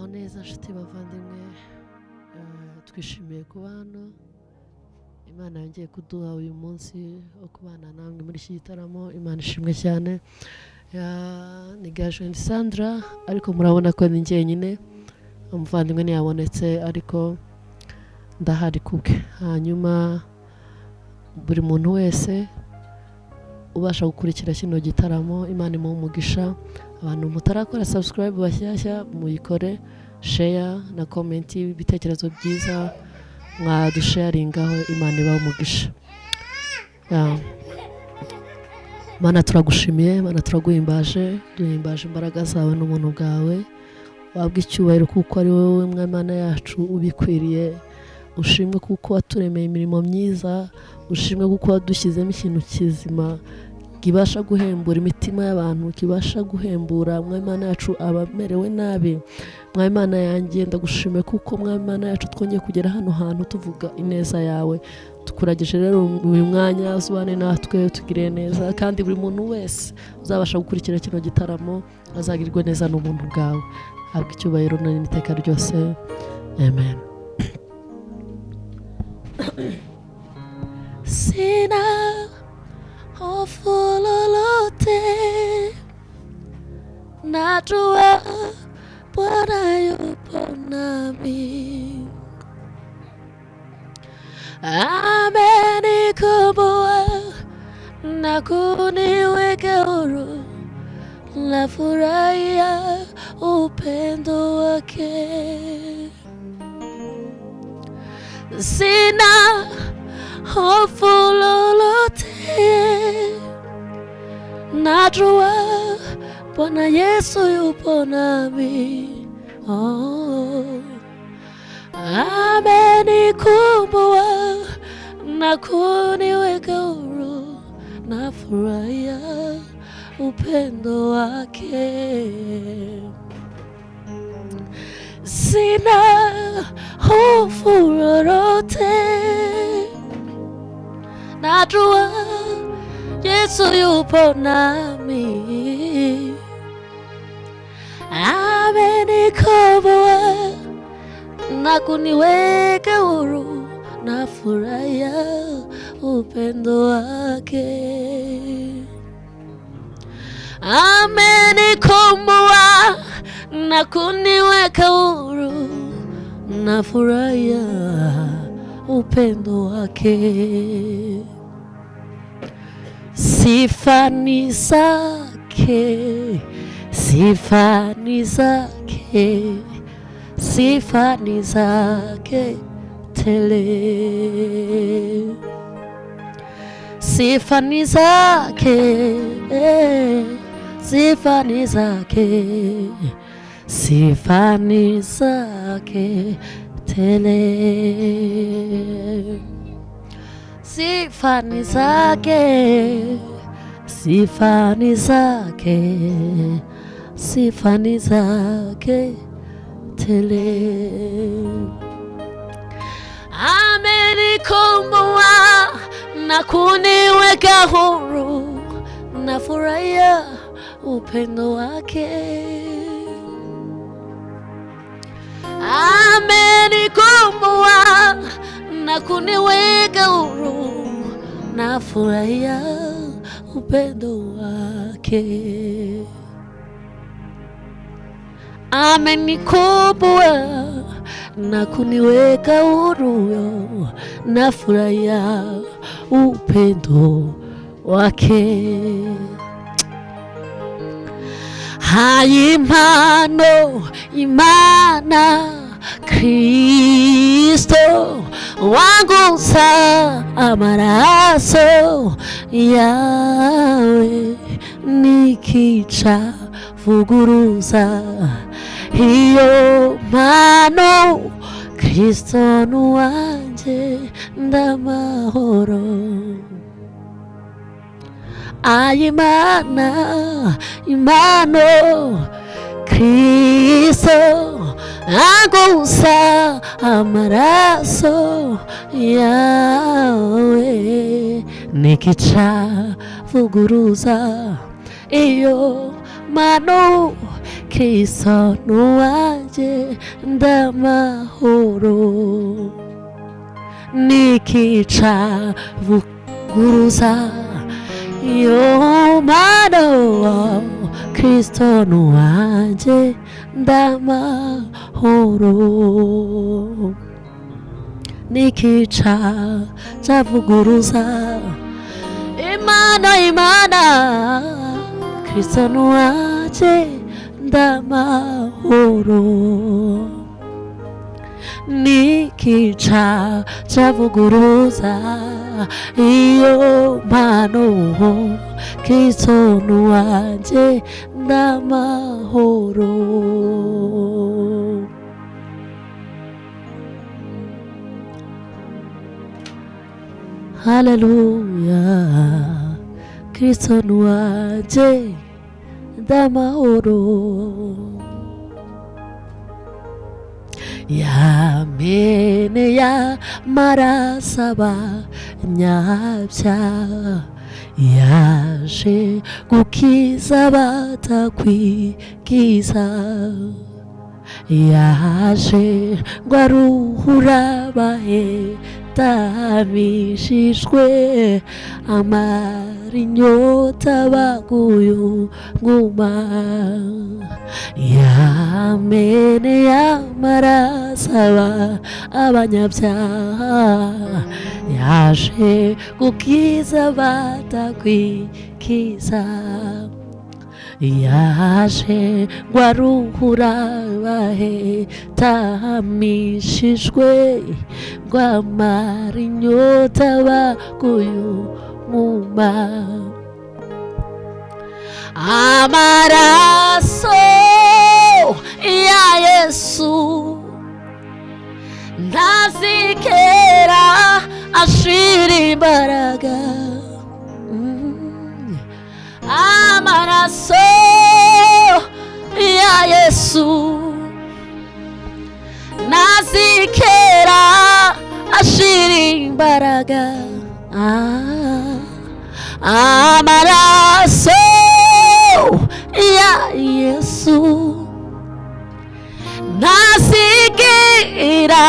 muraho neza nshuti bavandimwe, twishimiye kuba hano. Imana yongeye kuduha uyu munsi wo kubana namwe muri iki gitaramo. Imana ishimwe cyane. Ni Gajwe Sandra, ariko murabona ko ni njyenyine, umuvandimwe ntiyabonetse ariko ndahari kubwe. Hanyuma buri muntu wese ubasha gukurikira kino gitaramo, Imana imuhe umugisha. Abantu mutarakora subscribe bashyashya muyikore, share na comment ibitekerezo byiza mwadusharingaho. Imana ibahe umugisha. Mana turagushimiye, Mana turaguhimbaje, duhimbaje imbaraga zawe n'umuntu bwawe. Wabwa icyubahiro kuko ari wowe Mwamana yacu ubikwiriye. Ushimwe kuko waturemeye imirimo myiza, ushimwe kuko wadushyizemo ikintu kizima kibasha guhembura imitima y'abantu, kibasha guhembura Mwamana yacu abamerewe nabi. Mwamana yanjye ndagushimiye kuko Mwamana yacu twongeye kugera hano hantu tuvuga ineza yawe. Tukurageje rero uyu mwanya uzubane natwe, tugire neza, kandi buri muntu wese uzabasha gukurikira kino gitaramo azagirirwe neza n'umuntu bwawe. Habwa icyubahiro n'iteka ryose. Amen. Sina hofu lolote, najua Bwana yupo nami. Amenikomboa na kuniweka huru, nafurahia upendo wake. Sina hofu lolote, najua Bwana Yesu yupo nami. Amenikomboa na kuniweka huru, nafurahia upendo wake. Sina hofu lolote, najua Yesu yupo nami. Amenikomboa na kuniweka huru, nafurahia upendo wake. Amenikomboa na kuniweka huru, nafurahia upendo wake. Sifa ni zake, sifa ni zake, sifa ni zake tele. Sifa ni zake, sifa ni zake, sifa ni zake tele. Sifa ni zake, sifa ni zake, sifa ni zake tele. Amenikomboa na kuniweka huru, nafurahia upendo wake. Amenikomboa na kuniweka huru, nafurahia upendo wake. Amenikomboa na kuniweka huru, nafurahia upendo wake. Impano Imana Kristo wangusa amaraso yawe, nikica vuguruza iyo mpano. Kristo nuwanje ndamahoro. Impano Kristo angusa amaraso yawe, nikica vuguruza iyo mpano. Kristo nuwanje ndamahoro nikica vuguruza iyo mano Kristo nuwanje ndamahoro nikica zavuguruza Imana Kristo nuwanje ndamahoro nikica zavuguruza iyo mpano Kristo nuwanje ndamahoro Hallelujah Kristo nuwanje ndamahoro yamene yamarasaba nyabya yaje gukiza batakwikiza yaje ngo aruhura bahetamishijwe amara inyota baguye nguma yamene yamarasaba abanyabyaha yaje gukiza batakwikiza yaje ngo aruhura bahetamishijwe ngo amara inyota baguye nguma amaraso ya Yesu ntazigera ashira imbaraga amaraso ya Yesu ntazigera ashira imbaraga amaraso ya Yesu ntazigera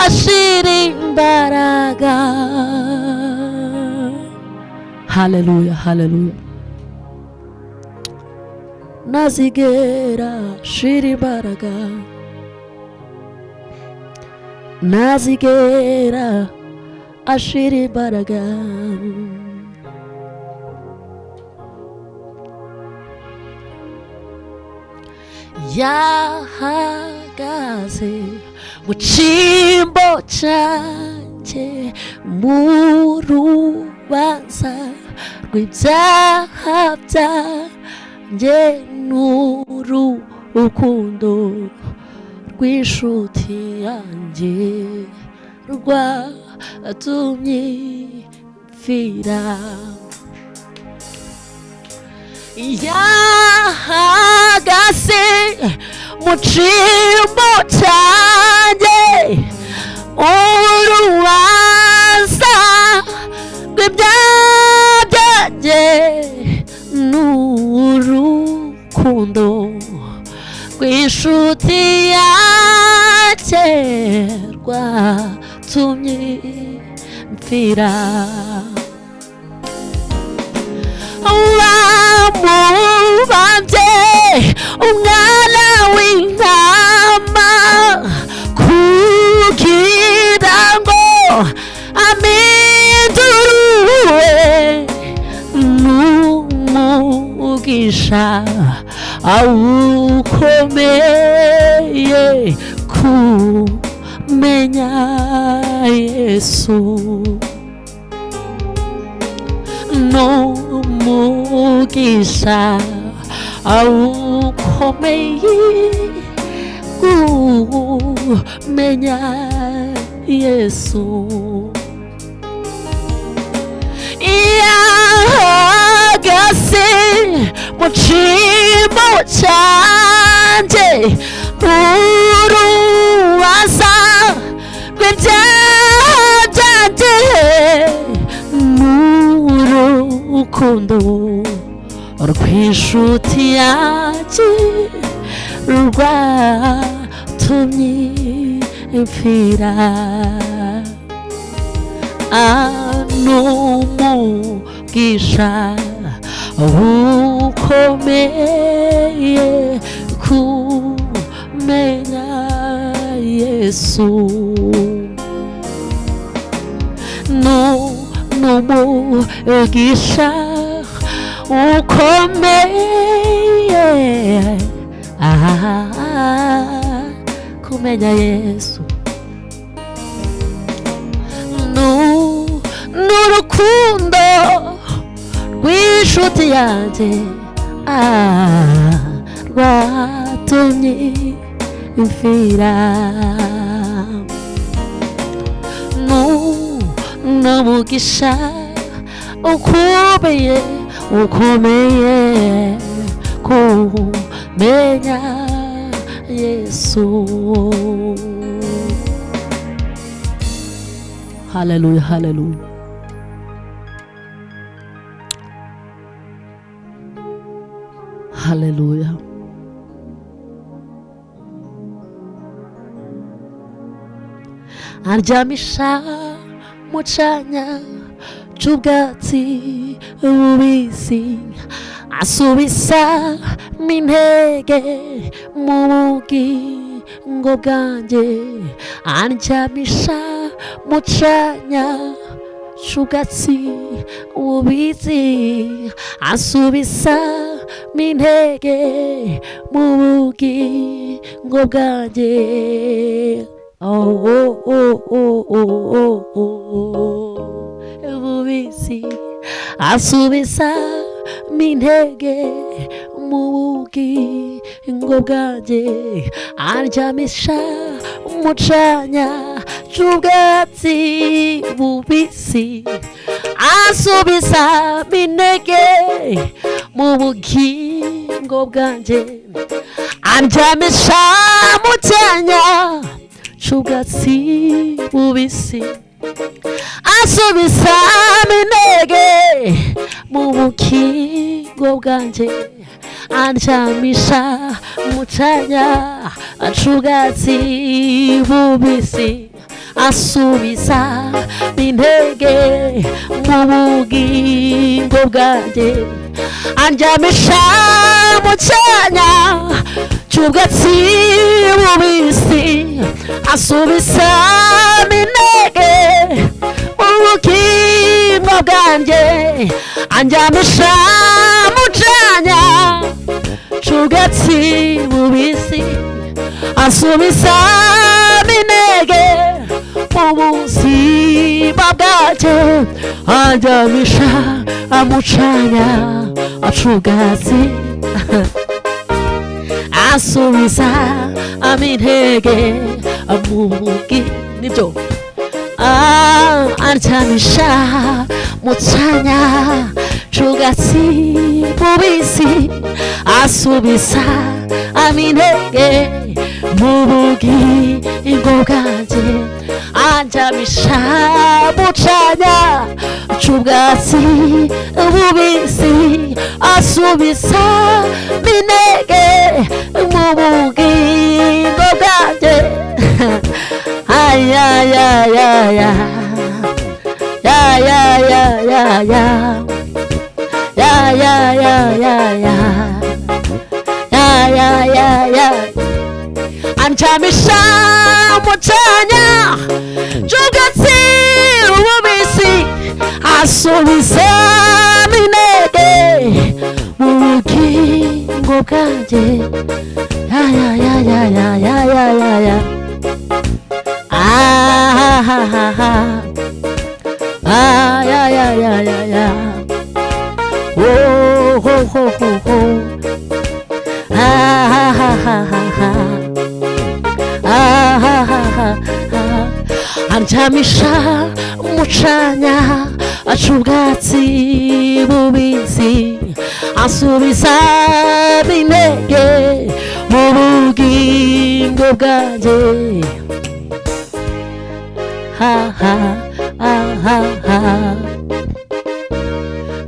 ashira imbaraga Hallelujah hallelujah ntazigera ashira imbaraga ntazigera ashira imbaraga yahagaze mu cyimbo cyanjye mu rubanza rw'ibyaha byanjye n'urukundo rw'inshuti yanjye rwatumye mfira yahagaze mu cyimbo cyanjye urubanza rw'ibyaha byanjye n'urukundo rw'inshuti yanjye rwatumye mfira wamubambye umwana w'intama kugira ngo amindurwe n'umugisha awukomeye kumenya Yesu n'umugisha awukomeye kumenya Yesu yahagaze mu cyimbo cyanjye urubanza rw'ibyaha byanjye n'urukundo rw'inshuti yanjye rwatumye mpfira n'umugisha ukomeye kumenya Yesu n'umugisha ukomeye kumenya Yesu n'urukundo rw'inshuti yanjye rwatumye mpfira n'umugisha ukomeye kumenya Yesu. Hallelujah, hallelujah. Hallelujah. Andyamisha mu cyanya cy'ubwatsi bubisi asubizamo intege mu bugingo bwanjye andyamisha mu cyanya cy'ubwatsi bubisi asubizamo intege mu bugingo bwanjye bubisi asubizamo intege mu bugingo bwanjye andyamisha mu cyanya cy'ubwatsi bubisi asubizamo intege mu bugingo bwanjye andyamisha mu cyanya cy'ubwatsi bubisi asubizamo intege mu bugingo bwanjye andyamisha mu cyanya cy'ubwatsi bubisi asubizamo intege mu bugingo bwanjye andyamisha mu cyanya cy'ubwatsi bubisi asubizamo intege mu bugingo bwanjye andyamisha mu cyanya cy'ubwatsi bubisi asubizamo intege mu buzima bwanjye andyamisha mu cyanya cy'ubwatsi asubizamo intege mu bugingo nibyo andyamisha mu cyanya cy'ubwatsi bubisi asubizamo intege mu bugingo bwanjye andyamisha mu cyanya cy'ubwatsi bubisi asubizamo intege mu bugingo bwanjye andyamisha mu cyanya cy'ubwatsi bubisi asubizamo intege mu bugingo bwanjye andyamisha mu cyanya cy'ubwatsi bubisi asubizamo intege mu bugingo bwanjye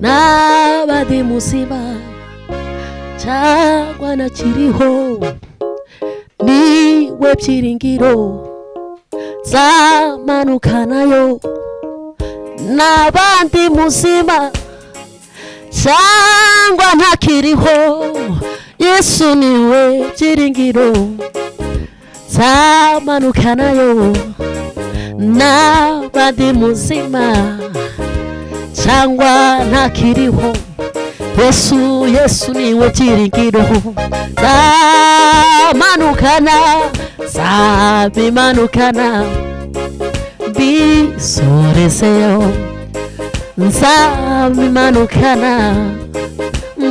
naba ndi muzima cyangwa nakiriho wowe byiringiro zamanukanayo n'abandi muzima cyangwa ntakiriho. Yesu niwe byiringiro zamanukanayo n'abandi muzima cyangwa ntakiriho. Yesu niwe byiringiro zabimanukana bisorezeyo zabimanukana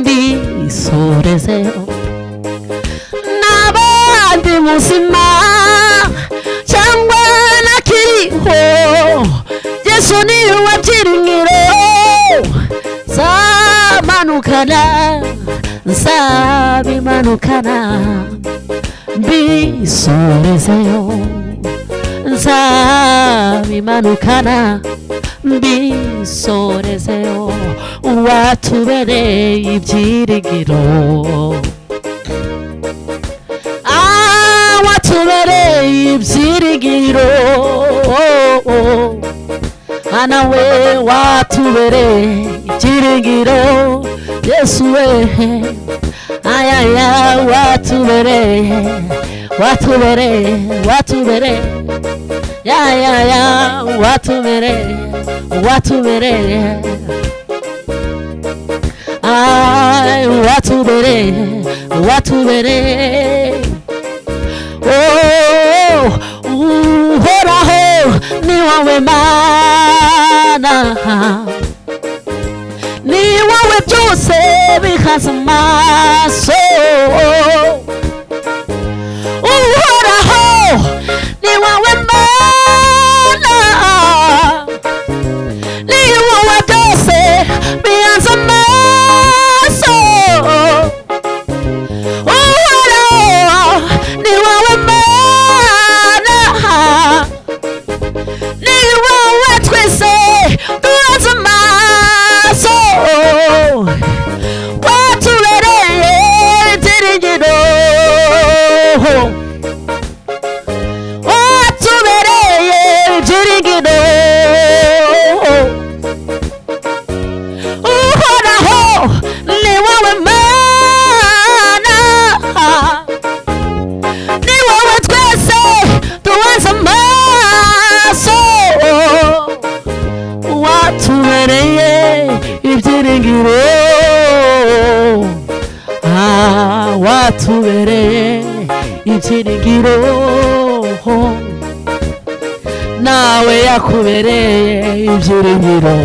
bisorezeyo n'abandi muzima cyangwa nakiriho. Yesu niwe byiringiro zamanukana zabimanukana bisorezeyo zabimanukana bisorezeyo. Watubereye ibyiringiro, watubereye ibyiringiro, nawe watubereye ibyiringiro. Yesu we ayaya watubereye ya watubereye ay watubereye oh uhoraho ni wowe Mana, ni wowe byose bihanze amaso. Uhoraho ni wowe Mana, ni wowe byose bihanze amaso. Uhoraho ni wowe Mana, ni wowe twese duhanze amaso. Watubereye ibyiringiro, watubereye ibyiringiro. Uhoraho ni wowe Mana, ni wowe twese duhanze amaso. Watubereye ibyiringiro, watubereye ibyiringiro. Nawe yakubereye ibyiringiro.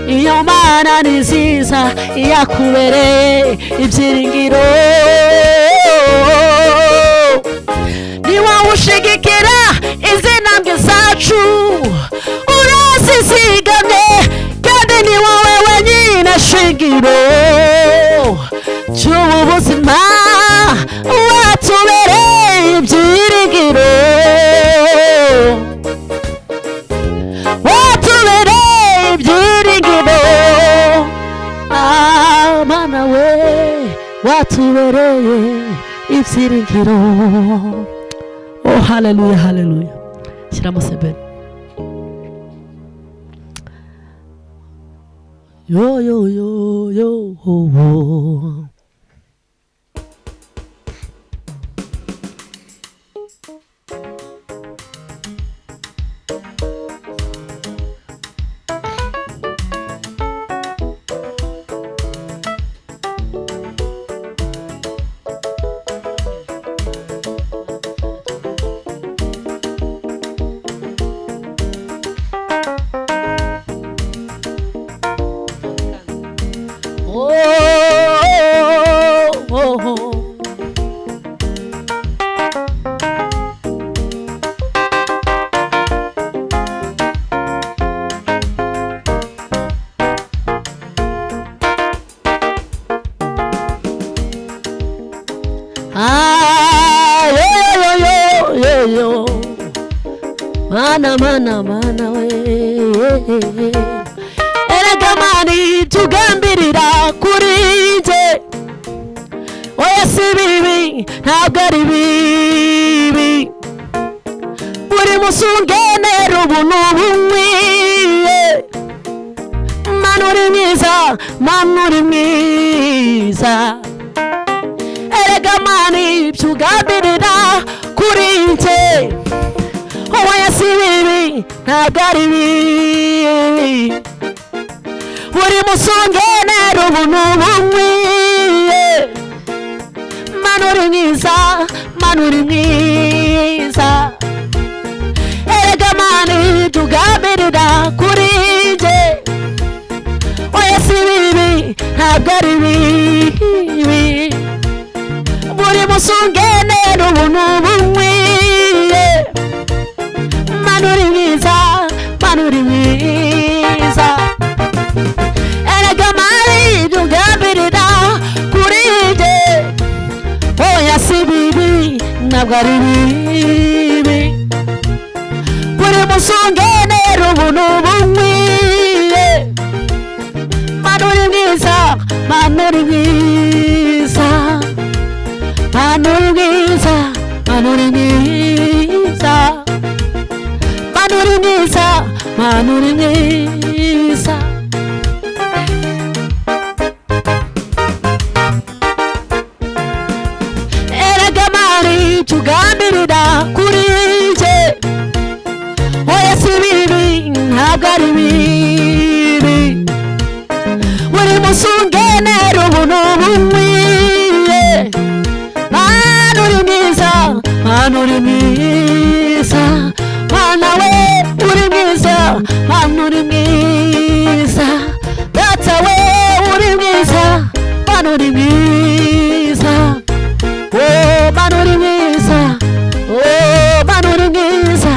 Iyo Mana ni nziza yakubereye ibyiringiro. Ni wowe ushigikira izi ntambwe zacu, urazizigamye kandi ni wowe wenyine shingiro cy'ubu buzima. Watubereye ibyiringiro, watubereye ibyiringiro. Mana we watubereye ibyiringiro. Oh haleluya haleluya. Shyiramo sebeni. Yo yo yo yo oh, oh. Mana we erega mani tugambirira kuri nje oya si bibi ntabwo ari bibi musungenera ubuntu bunkwiye. Mana uri mwiza, Mana uri mwiza. Erega Mana ibyo ugambirira kuri njye oya si bibi ntabwo ari bibi. Uri musungenera ubuntu bunkwiye. Mana uri mwiza, Mana uri mwiza. Erega Mana ibyo ugambirira kuri njye oya si bibi ntabwo ari bibi. Uri musungenera ubuntu bunkwiye. Mana uri mwiza, Mana uri mwiza. Erega Mana ibyo ugambirira kuri njye oya si bibi ntabwo ari bibi. Uri musungenera ubuntu bunkwiye. Mana uri mwiza, Mana uri mwiza. Mana uri mwiza, Mana uri mwiza. Mana uri mwiza, Mana uri mwiza. Erega Mana ibyo ugambirira kuri njye oya si bibi ntabwo ari bibi. Uri musungenera ubuntu bunkwiye. Mana uri mwiza, Mana uri mwiza. Mana we uri mwiza, Mana uri mwiza. Data we uri mwiza, Mana uri mwiza. Oh Mana uri mwiza, oh Mana uri mwiza.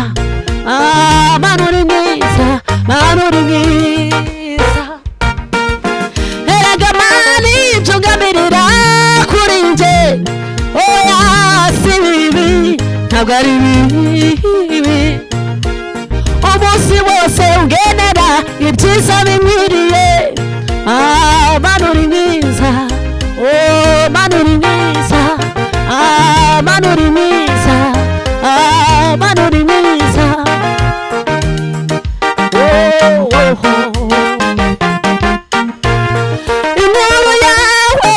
Ah Mana uri mwiza, Mana uri mwiza. Erega Mana ibyo ungambirira kuri njye oya si bibi ntabwo ari bibi. Umunsi wose ungenera ibyiza binkwiriye. Ah Mana uri mwiza, oh Mana uri mwiza. Ah Mana uri mwiza, ah Mana uri mwiza. Inkuru yawe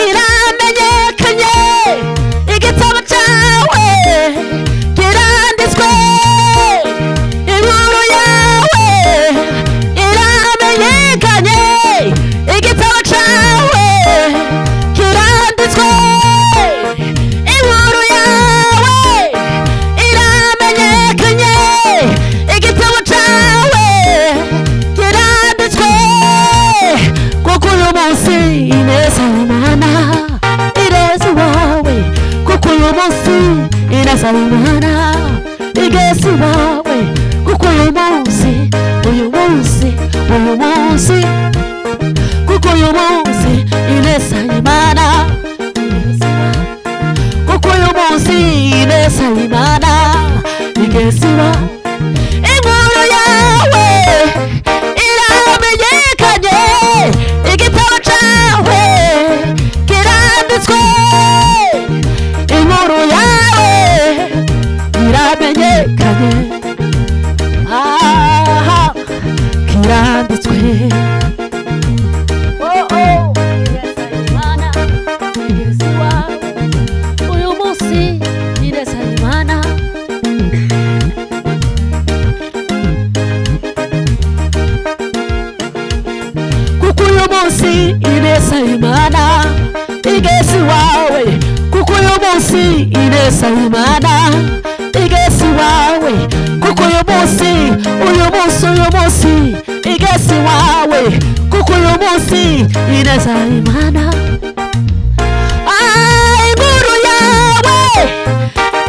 iramenyekanye, igitabo cyawe kiranditswe. Inkuru yawe iramenyekanye, igitabo cyawe kiranditswe. Inkuru yawe iramenyekanye, igitabo cyawe kiranditswe. Kuko uyu munsi ineza y'Imana ireza iwawe. Kuko uyu munsi ineza y'Imana igeze iwawe. Kuko uyu munsi, uyu munsi, uyu munsi, kuko uyu munsi ineza y'Imana igeze iwawe. Kuko uyu munsi ineza y'Imana igeze iwawe. Inkuru yawe iramenyekanye, igitabo cyawe kiranditswe. Inkuru yawe iramenyekanye, aha kiranditswe. Oh oh ineza y'Imana igeze iwawe. Uyu munsi ineza y'Imana. Kuko uyu munsi ineza y'Imana igeze iwawe. Kuko uyu munsi ineza y'Imana igeze iwawe. Kuko uyu munsi, uyu munsi, uyu munsi igeze iwawe. Kuko uyu munsi ineza y'Imana. Inkuru yawe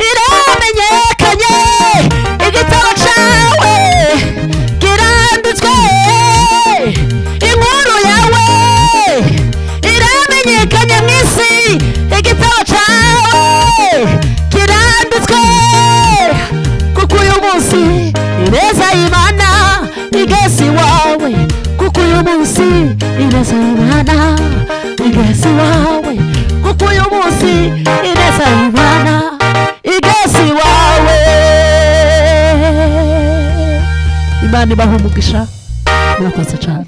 iramenyekanye, igitabo cyawe kiranditswe. Inkuru yawe iramenyekanye mu isi, igitabo cyawe kiranditswe. Kuko uyu munsi ineza y'Imana igeze iwawe. Kuko uyu munsi ineza y'Imana igeze iwawe. Kuko uyu munsi ineza y'Imana igeze iwawe. imana ibaha umugisha murakoze cyane.